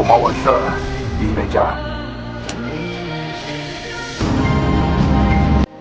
关我事儿，一美家。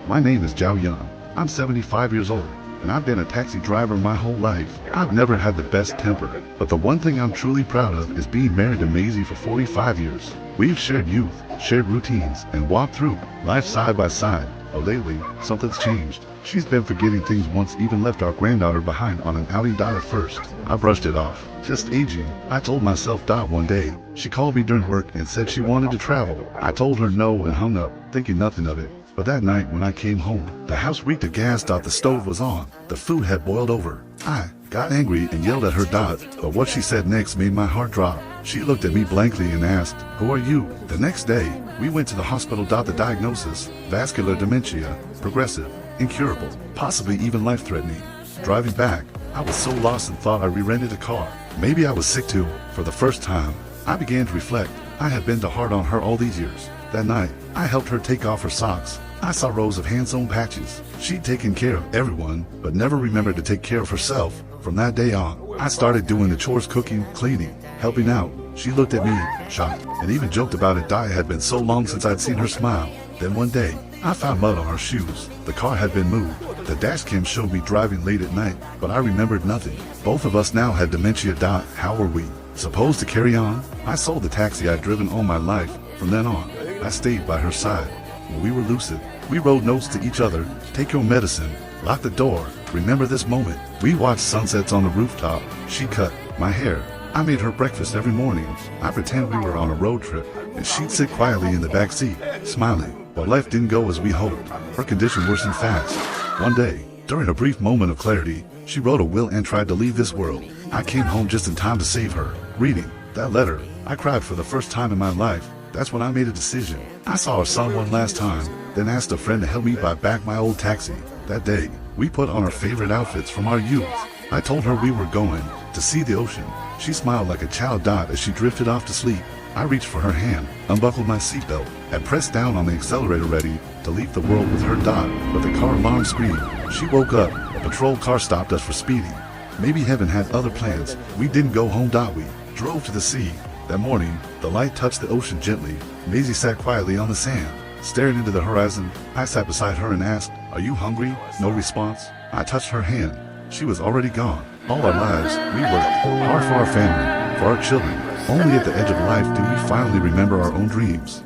My name is Zhao Yan. I'm 75 years old, and I've been a taxi driver my whole life. I've never had the best temper, but the one thing I'm truly proud of is being married to Maisie for 45 years. We've shared youth, shared routines, and walked through life side by side. But lately, something's changed. She's been forgetting things once, even left our granddaughter behind on an Audi Dot at first. I brushed it off. Just aging. I told myself Dot one day. She called me during work and said she wanted to travel. I told her no and hung up, thinking nothing of it. But that night when I came home, the house reeked of gas. The stove was on. The food had boiled over. I got angry and yelled at her Dot, but what she said next made my heart drop. She looked at me blankly and asked, "Who are you?" The next day, we went to the hospital. The diagnosis, vascular dementia, progressive, incurable, possibly even life-threatening. Driving back, I was so lost and thought I re-rented a car. Maybe I was sick too. For the first time, I began to reflect. I had been too hard on her all these years. That night, I helped her take off her socks. I saw rows of hand-sewn patches. She'd taken care of everyone, but never remembered to take care of herself. From that day on, I started doing the chores, cooking, cleaning, helping out. She looked at me, shocked, and even joked about it. It had been so long since I'd seen her smile. Then one day, I found mud on her shoes. The car had been moved. The dash cam showed me driving late at night, but I remembered nothing. Both of us now had dementia. How were we supposed to carry on? I sold the taxi I'd driven all my life. From then on, I stayed by her side. When we were lucid, we wrote notes to each other. Take your medicine. Lock the door. Remember this moment. We watched sunsets on the rooftop. She cut my hair. I made her breakfast every morning. I pretend we were on a road trip, and she'd sit quietly in the back seat, smiling. But life didn't go as we hoped. Her condition worsened fast. One day, during a brief moment of clarity, she wrote a will and tried to leave this world. I came home just in time to save her. Reading that letter, I cried for the first time in my life. That's when I made a decision. I saw her son one last time, then asked a friend to help me buy back my old taxi. That day, we put on our favorite outfits from our youth. I told her we were going to see the ocean. She smiled like a child. As she drifted off to sleep, I reached for her hand, unbuckled my seatbelt, and pressed down on the accelerator, ready to leave the world with her. But the car alarm screamed. She woke up. A patrol car stopped us for speeding. Maybe heaven had other plans. We didn't go home. We drove to the sea. That morning, the light touched the ocean gently. Maisie sat quietly on the sand, staring into the horizon. I sat beside her and asked, "Are you hungry?" No response. I touched her hand. She was already gone. All our lives, we worked hard for our family, for our children. Only at the edge of life do we finally remember our own dreams.